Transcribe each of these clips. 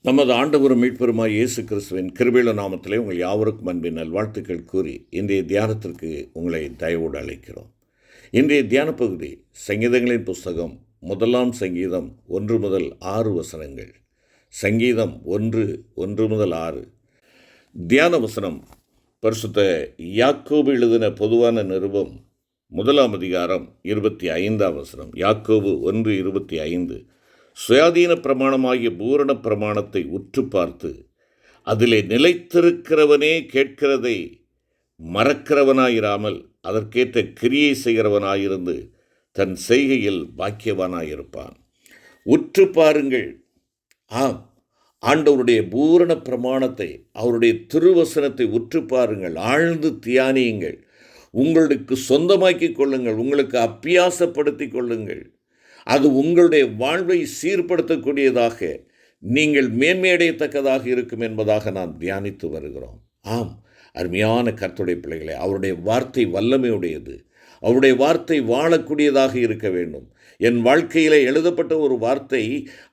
நமது ஆண்டவரும் மீட்பெருமாய் இயேசு கிறிஸ்துவின் கிருபையுள்ள நாமத்திலே உங்கள் யாவருக்கும் அன்பின் நல்வாழ்த்துக்கள் கூறி இன்றைய தியானத்திற்கு உங்களை தயவோடு அழைக்கிறோம். இன்றைய தியான பகுதி சங்கீதங்களின் புஸ்தகம் 1 சங்கீதம் 1 முதல் 6 வசனங்கள். சங்கீதம் 1 முதல் 6. தியான வசனம் பரிசுத்த யாக்கோபு எழுதின பொதுவான நிருபம் 1 அதிகாரம் 25 வசனம். யாக்கோபு 1:25. சுயாதீன பிரமாணமாகிய பூரண பிரமாணத்தை உற்று பார்த்து அதிலே நிலைத்திருக்கிறவனே கேட்கிறதை மறக்கிறவனாயிராமல் அதற்கேற்ற கிரியை செய்கிறவனாயிருந்து தன் செய்கையில் பாக்கியவானாயிருப்பான். உற்று பாருங்கள். ஆம், ஆண்டவருடைய பூரண பிரமாணத்தை, அவருடைய திருவசனத்தை உற்று பாருங்கள், ஆழ்ந்து தியானியுங்கள், உங்களுக்கு சொந்தமாக்கிக் கொள்ளுங்கள், உங்களுக்கு அப்பியாசப்படுத்திக் கொள்ளுங்கள். அது உங்களுடைய வாழ்வை சீர்படுத்தக்கூடியதாக, நீங்கள் மேன்மையடையத்தக்கதாக இருக்கும் என்பதாக நாம் தியானித்து வருகிறோம். ஆம், அருமையான கர்த்தருடைய பிள்ளைகளே, அவருடைய வார்த்தை வல்லமையுடையது. அவருடைய வார்த்தை வாழக்கூடியதாக இருக்க வேண்டும். என் வாழ்க்கையிலே எழுதப்பட்ட ஒரு வார்த்தை,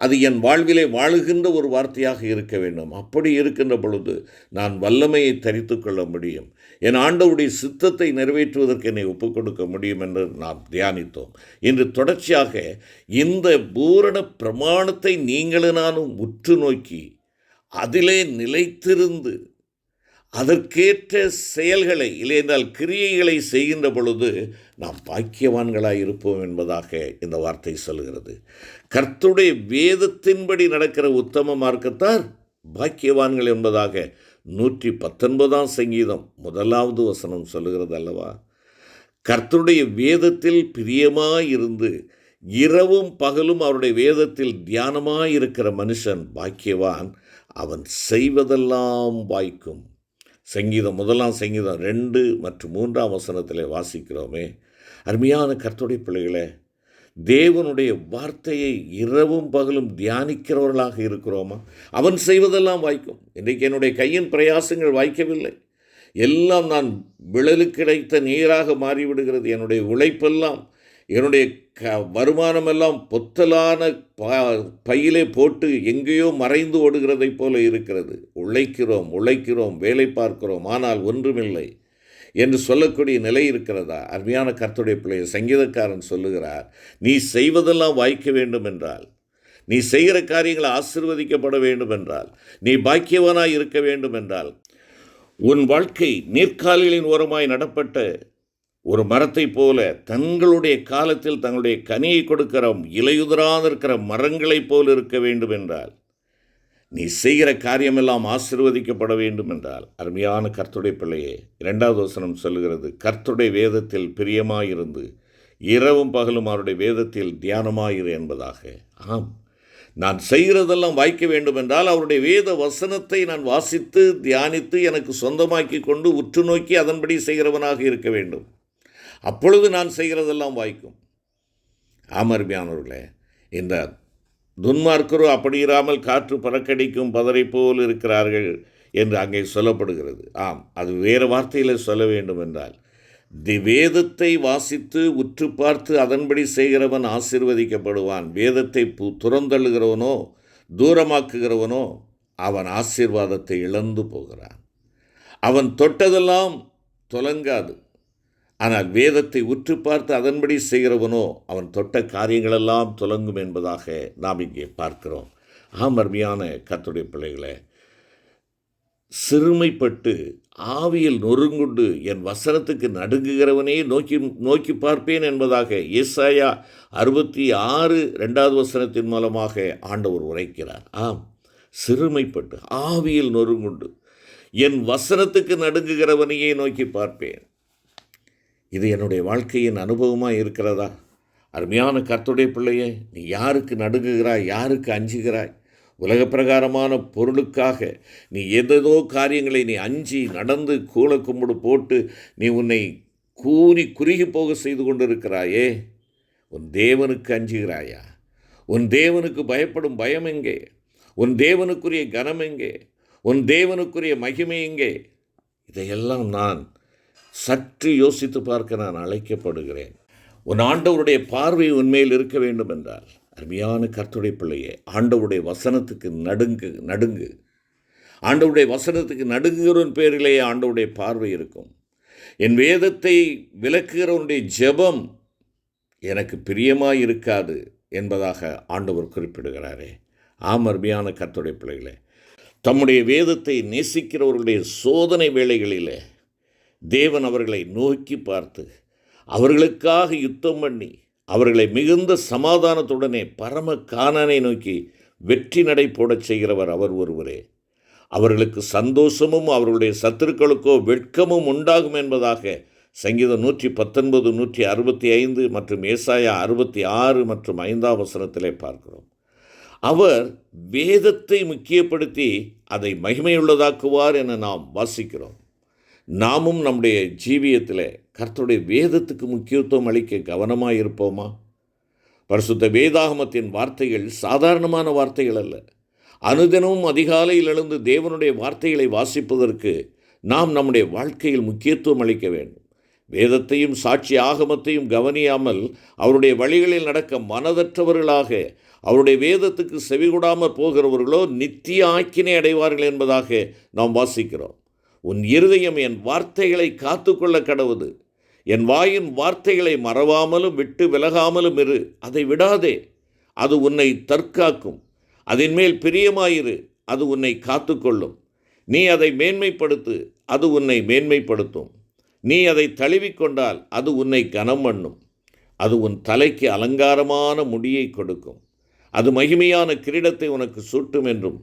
அது என் வாழ்விலே வாழுகின்ற ஒரு வார்த்தையாக இருக்க வேண்டும். அப்படி இருக்கின்ற பொழுது நான் வல்லமையை தரித்து கொள்ள முடியும். என் ஆண்டவருடைய சித்தத்தை நிறைவேற்றுவதற்கு என்னை ஒப்புக் கொடுக்க முடியும் என்று நாம் தியானித்தோம். இன்று தொடர்ச்சியாக இந்த பூரண பிரமாணத்தை நீங்களும் நானும் உற்று நோக்கி அதிலே நிலைத்திருந்து அதற்கேற்ற செயல்களை இல்லையென்றால் கிரியைகளை செய்கின்ற பொழுது நாம் பாக்கியவான்களாய் இருப்போம் என்பதாக இந்த வார்த்தை சொல்கிறது. கர்த்தருடைய வேதத்தின்படி நடக்கிற உத்தம மார்க்கத்தார் பாக்கியவான்கள் என்பதாக 119 சங்கீதம் 1 வசனம் சொல்லுகிறது அல்லவா? கர்த்தருடைய வேதத்தில் பிரியமாயிருந்து இரவும் பகலும் அவருடைய வேதத்தில் தியானமாயிருக்கிற மனுஷன் பாக்கியவான், அவன் செய்வதெல்லாம் வாய்க்கும். சங்கீதம் 1 சங்கீதம் 2 மற்றும் 3 வசனத்தில் வாசிக்கிறோமே. அருமையான கர்த்தருடைய பிள்ளைகளே, தேவனுடைய வார்த்தையை இரவும் பகலும் தியானிக்கிறவர்களாக இருக்கிறோமா? அவன் செய்வதெல்லாம் வாய்க்கும். இன்றைக்கு என்னுடைய கையின் பிரயாசங்கள் வாய்க்கவில்லை, எல்லாம் நான் விழலுக்கு கிடைத்த நீராக மாறிவிடுகிறது. என்னுடைய உழைப்பெல்லாம், என்னுடைய வருமானமெல்லாம் பொத்தலான பையிலே போட்டு எங்கேயோ மறைந்து ஓடுகிறதை போல இருக்கிறது. உழைக்கிறோம், வேலை பார்க்கிறோம், ஆனால் ஒன்றுமில்லை என்று சொல்லக்கூடிய நிலை இருக்கிறதா? அருமையான கர்த்தருடைய பிள்ளையை, சங்கீதக்காரன் சொல்லுகிறார், நீ செய்வதெல்லாம் வாய்க்க வேண்டும் என்றால், நீ செய்கிற காரியங்கள் ஆசீர்வதிக்கப்பட வேண்டும் என்றால், நீ பாக்கியவனாய் இருக்க வேண்டும் என்றால், உன் வாழ்க்கை நீர்க்காலிகளின் ஓரமாய் நடப்பட்ட ஒரு மரத்தை போல தங்களுடைய காலத்தில் தங்களுடைய கனியை கொடுக்கிற இலையுதிராக இருக்கிற மரங்களைப் போல் இருக்க வேண்டும் என்றால், நீ செய்கிற காரியமெல்லாம் ஆசீர்வதிக்கப்பட வேண்டும் என்றால், அருமையான கர்த்தருடைய பிள்ளையே, 2 வசனம் சொல்லுகிறது, கர்த்தருடைய வேதத்தில் பிரியமாயிருந்து இரவும் பகலும் அவருடைய வேதத்தில் தியானமாயிரு என்பதாக. ஆம், நான் செய்கிறதெல்லாம் வாய்க்க வேண்டும் என்றால் அவருடைய வேத வசனத்தை நான் வாசித்து தியானித்து எனக்கு சொந்தமாக்கி கொண்டு உற்று நோக்கி அதன்படி செய்கிறவனாக இருக்க வேண்டும். அப்பொழுது நான் செய்கிறதெல்லாம் வாய்க்கும். அருமையானவர்களே, இந்த துன்மார்க்கரோ அப்படி இராமல் காற்று பறக்கடிக்கும் பதரை போல் இருக்கிறார்கள் என்று அங்கே சொல்லப்படுகிறது. ஆம், அது வேறு வார்த்தையில் சொல்ல வேண்டும் என்றால், வேதத்தை வாசித்து உற்று பார்த்து அதன்படி செய்கிறவன் ஆசீர்வதிக்கப்படுவான். வேதத்தை துறந்தள்ளுகிறவனோ தூரமாக்குகிறவனோ அவன் ஆசீர்வாதத்தை இழந்து போகிறான். அவன் தொட்டதெல்லாம் தொலங்காது. ஆனால் வேதத்தை உற்று பார்த்து அதன்படி செய்கிறவனோ அவன் தொட்ட காரியங்களெல்லாம் துலங்கும் என்பதாக நாம் இங்கே பார்க்கிறோம். அருமையான கர்த்தருடைய பிள்ளைகளே, சிறுமைப்பட்டு ஆவியில் நொறுங்குண்டு என் வசனத்துக்கு நடுங்குகிறவனே நோக்கி பார்ப்பேன் என்பதாக ஏசாயா 66 வசனத்தின் மூலமாக ஆண்டவர் உரைக்கிறார். ஆம், சிறுமைப்பட்டு ஆவியில் நொறுங்குண்டு என் வசனத்துக்கு நடுங்குகிறவனையே நோக்கி பார்ப்பேன். இது என்னுடைய வாழ்க்கையின் அனுபவமாக இருக்கிறதா? அருமையான கர்த்தருடைய பிள்ளையே, நீ யாருக்கு நடுங்குகிறாய்? யாருக்கு அஞ்சுகிறாய்? உலக பிரகாரமான பொருளுக்காக நீ ஏதேதோ காரியங்களை நீ அஞ்சி நடந்து கூழ கும்பிடு போட்டு நீ உன்னை குறுகி போக செய்து கொண்டிருக்கிறாயே. உன் தேவனுக்கு அஞ்சுகிறாயா? உன் தேவனுக்கு பயப்படும் பயம் எங்கே? உன் தேவனுக்குரிய கனம் எங்கே? உன் தேவனுக்குரிய மகிமை எங்கே? இதையெல்லாம் நான் சற்று யோசித்து பார்க்க நான் அழைக்கப்படுகிறேன். உன் ஆண்டவருடைய பார்வை உன்மேல் இருக்க வேண்டும் என்றால், அருமையான கர்த்தருடைய பிள்ளையே, ஆண்டவருடைய வசனத்துக்கு நடுங்கு. ஆண்டவருடைய வசனத்துக்கு நடுங்குகிறவன் பேரிலேயே ஆண்டவருடைய பார்வை இருக்கும். என் வேதத்தை விலக்குகிறவனுடைய ஜெபம் எனக்கு பிரியமாக இருக்காது என்பதாக ஆண்டவர் குறிப்பிடுகிறாரே. அருமையான கர்த்தருடைய பிள்ளைகளே, தம்முடைய வேதத்தை நேசிக்கிறவர்களுடைய சோதனை வேளைகளில் தேவன் அவர்களை நோக்கி பார்த்து அவர்களுக்காக யுத்தம் பண்ணி அவர்களை மிகுந்த சமாதானத்துடனே பரம கானானை நோக்கி வெற்றி நடை போடச் செய்கிறவர் அவர் ஒருவரே. அவர்களுக்கு சந்தோஷமும் அவர்களுடைய சத்துருக்களுக்கோ வெட்கமும் உண்டாகும் என்பதாக சங்கீதம் 119, 165 மற்றும் ஏசாயா 66 மற்றும் 5ஆம் வசனத்திலே பார்க்கிறோம். அவர் வேதத்தை முக்கியப்படுத்தி அதை மகிமையுள்ளதாக்குவார் என நாம் வாசிக்கிறோம். நாமும் நம்முடைய ஜீவியத்தில் கர்த்தருடைய வேதத்துக்கு முக்கியத்துவம் அளிக்க கவனமாக இருப்போமா? பரிசுத்த வேதாகமத்தின் வார்த்தைகள் சாதாரணமான வார்த்தைகள் அல்ல. அனுதினமும் அதிகாலையில் எழுந்து தேவனுடைய வார்த்தைகளை வாசிப்பதற்கு நாம் நம்முடைய வாழ்க்கையில் முக்கியத்துவம் அளிக்க வேண்டும். வேதத்தையும் சாட்சி ஆகமத்தையும் கவனியாமல் அவருடைய வழிகளில் நடக்க மனதற்றவர்களாக அவருடைய வேதத்துக்கு செவிகொடாமல் போகிறவர்களோ நித்திய ஆக்கினை அடைவார்கள் என்பதாக நாம் வாசிக்கிறோம். உன் இருதயம் என் வார்த்தைகளை காத்து கொள்ள கடவுது. என் வாயின் வார்த்தைகளை மறவாமலும் விட்டு விலகாமலும் இரு. அதை விடாதே, அது உன்னை தற்காக்கும். அதன் மேல் பிரியமாயிரு, அது உன்னை காத்து கொள்ளும். நீ அதை மேன்மைப்படுத்து, அது உன்னை மேன்மைப்படுத்தும். நீ அதை தழுவிக்கொண்டால் அது உன்னை கனம் பண்ணும். அது உன் தலைக்கு அலங்காரமான முடியை கொடுக்கும். அது மகிமையான கிரீடத்தை உனக்கு சூட்டும் என்றும்,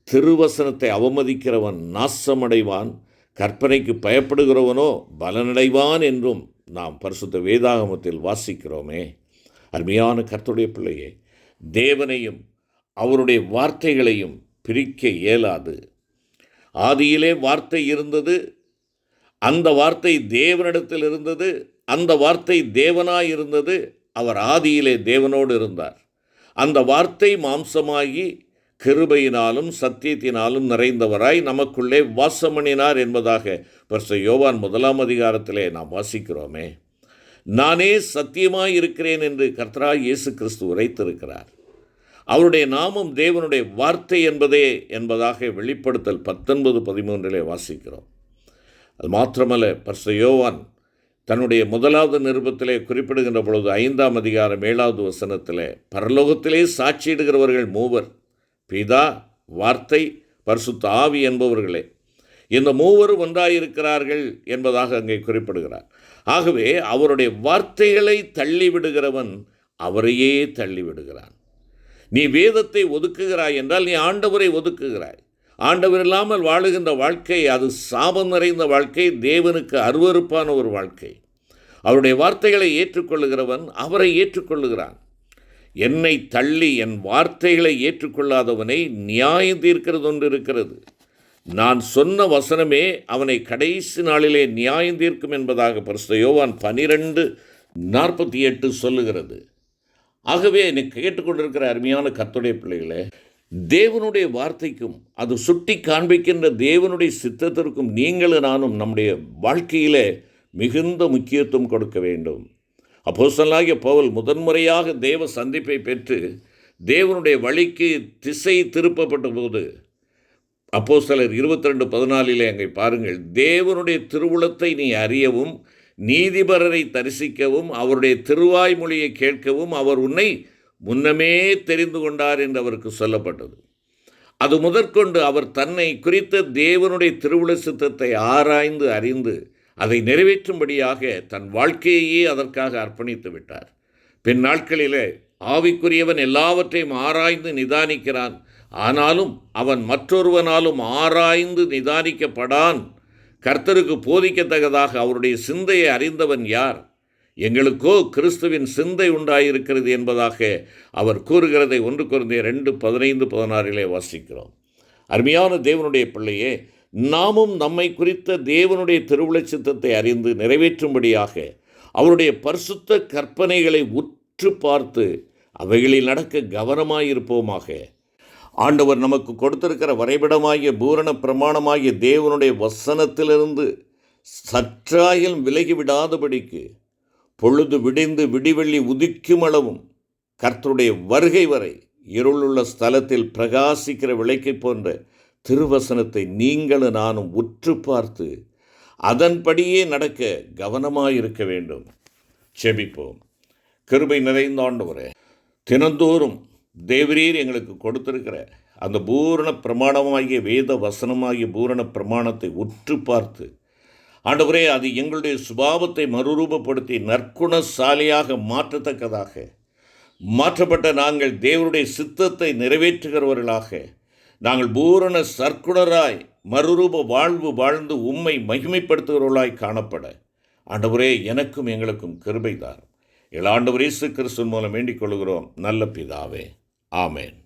திருவசனத்தை அவமதிக்கிறவன் நாசமடைவான், கற்பனைக்கு பயப்படுகிறவனோ பலனடைவான் என்றும் நாம் பரிசுத்த வேதாகமத்தில் வாசிக்கிறோமே. அருமையான கர்த்தருடைய பிள்ளையே, தேவனையும் அவருடைய வார்த்தைகளையும் பிரிக்க இயலாது. ஆதியிலே வார்த்தை இருந்தது, அந்த வார்த்தை தேவனிடத்தில் இருந்தது, அந்த வார்த்தை தேவனாய் இருந்தது. அவர் ஆதியிலே தேவனோடு இருந்தார். அந்த வார்த்தை மாம்சமாகி கிருபையினாலும் சத்தியத்தினாலும் நிறைந்தவராய் நமக்குள்ளே வாசமணினார் என்பதாக பரிசுத்த யோவான் 1ஆம் அதிகாரத்திலே நாம் வாசிக்கிறோமே. நானே சத்தியமாய் இருக்கிறேன் என்று கர்த்தராகிய இயேசு கிறிஸ்து உரைத்திருக்கிறார். அவருடைய நாமம் தேவனுடைய வார்த்தை என்பதாக வெளிப்படுத்தல் 19:13 வாசிக்கிறோம். அது மாத்திரமல்ல, பரிசுத்த யோவான் தன்னுடைய 1வது நிருபத்திலே குறிப்பிடுகின்ற பொழுது 5ஆம் அதிகாரம் 7வது வசனத்திலே பரலோகத்திலே சாட்சியிடுகிறவர்கள் 3, பிதா, வார்த்தை, பரிசுத்த ஆவி என்பவர்களே. இந்த 3 ஒன்றாயிருக்கிறார்கள் என்பதாக அங்கே குறிப்பிடுகிறார். ஆகவே அவருடைய வார்த்தைகளை தள்ளிவிடுகிறவன் அவரையே தள்ளிவிடுகிறான். நீ வேதத்தை ஒதுக்குகிறாய் என்றால் நீ ஆண்டவரை ஒதுக்குகிறாய். ஆண்டவர் இல்லாமல் வாழுகின்ற வாழ்க்கை அது சாபம் நிறைந்த வாழ்க்கை, தேவனுக்கு அருவருப்பான ஒரு வாழ்க்கை. அவருடைய வார்த்தைகளை ஏற்றுக்கொள்ளுகிறவன் அவரை ஏற்றுக்கொள்ளுகிறான். என்னை தள்ளி என் வார்த்தைகளை ஏற்றுக்கொள்ளாதவனை நியாயம் தீர்க்கிறது ஒன்று இருக்கிறது. நான் சொன்ன வசனமே அவனை கடைசி நாளிலே நியாயம் தீர்க்கும் என்பதாக பரிசுத்த யோவான் 12:48 சொல்லுகிறது. ஆகவே என்னை கேட்டுக்கொண்டிருக்கிற அருமையான கர்த்தருடைய பிள்ளைகளே, தேவனுடைய வார்த்தைக்கும் அது சுட்டி காண்பிக்கின்ற தேவனுடைய சித்தத்திற்கும் நீங்களும் நானும் நம்முடைய வாழ்க்கையிலே மிகுந்த முக்கியத்துவம் கொடுக்க வேண்டும். அப்போஸ்தலனாகிய பவுல் முதன்முறையாக தேவ சந்திப்பை பெற்று தேவனுடைய வழிக்கு திசை திருப்பப்பட்ட போது அப்போஸ்தலர் 22:14 அங்கே பாருங்கள், தேவனுடைய திருவுளத்தை நீ அறியவும் நீதிபரரை தரிசிக்கவும் அவருடைய திருவாய்மொழியை கேட்கவும் அவர் உன்னை முன்னமே தெரிந்து கொண்டார் என்று அவருக்கு சொல்லப்பட்டது. அது முதற்கொண்டு அவர் தன்னை குறித்த தேவனுடைய திருவுள சித்தத்தை ஆராய்ந்து அறிந்து அதை நிறைவேற்றும்படியாக தன் வாழ்க்கையையே அதற்காக அர்ப்பணித்து விட்டார். பின் நாட்களிலே ஆவிக்குரியவன் எல்லாவற்றையும் ஆராய்ந்து நிதானிக்கிறான், ஆனாலும் அவன் மற்றொருவனாலும் ஆராய்ந்து நிதானிக்கப்படான். கர்த்தருக்கு போதிக்கத்தக்கதாக அவருடைய சிந்தையை அறிந்தவன் யார்? எங்களுக்கோ கிறிஸ்துவின் சிந்தை உண்டாயிருக்கிறது என்பதாக அவர் கூறுகிறதை 1 கொரிந்தியர் 2:15-16 வாசிக்கிறோம். அருமையான தேவனுடைய பிள்ளையே, நாமும் நம்மை குறித்த தேவனுடைய திருவுள சித்தத்தை அறிந்து நிறைவேற்றும்படியாக அவருடைய பரிசுத்த கற்பனைகளை உற்று பார்த்து அவைகளில் நடக்க கவனமாயிருப்போமாக. ஆண்டவர் நமக்கு கொடுத்திருக்கிற வரைபடமாகிய பூரண பிரமாணமாகிய தேவனுடைய வசனத்திலிருந்து சற்றாயில் விலகிவிடாதபடிக்கு பொழுது விடிந்து விடிவெள்ளி உதிக்கும் அளவும் கர்த்தருடைய வருகை வரை இருளுள்ள ஸ்தலத்தில் பிரகாசிக்கிற விளக்கை போன்ற திருவசனத்தை நீங்களும் நானும் உற்று பார்த்து அதன்படியே நடக்க கவனமாயிருக்க வேண்டும். செபிப்போம். கிருபை நிறைந்த ஆண்டவரே, தினந்தோறும் தேவரீர் எங்களுக்கு கொடுத்திருக்கிற அந்த பூரண பிரமாணமாகிய வேத வசனமாகிய பூரண பிரமாணத்தை உற்று பார்த்து ஆண்டவரே, அது எங்களுடைய சுபாவத்தை மறுரூபப்படுத்தி நற்குணசாலியாக மாற்றத்தக்கதாக மாற்றப்பட்ட நாங்கள் தேவனுடைய சித்தத்தை நிறைவேற்றுகிறவர்களாக நாங்கள் பூரண சற்குணராய் மறுரூப வாழ்வு வாழ்ந்து உம்மை மகிமைப்படுத்துகிறவர்களாய் காணப்பட ஆண்டவரே எனக்கும் எங்களுக்கும் கிருபை தாரும். ஆண்டவர் இயேசு கிறிஸ்துவின் மூலம் வேண்டிக் கொள்கிறோம் நல்ல பிதாவே. ஆமேன்.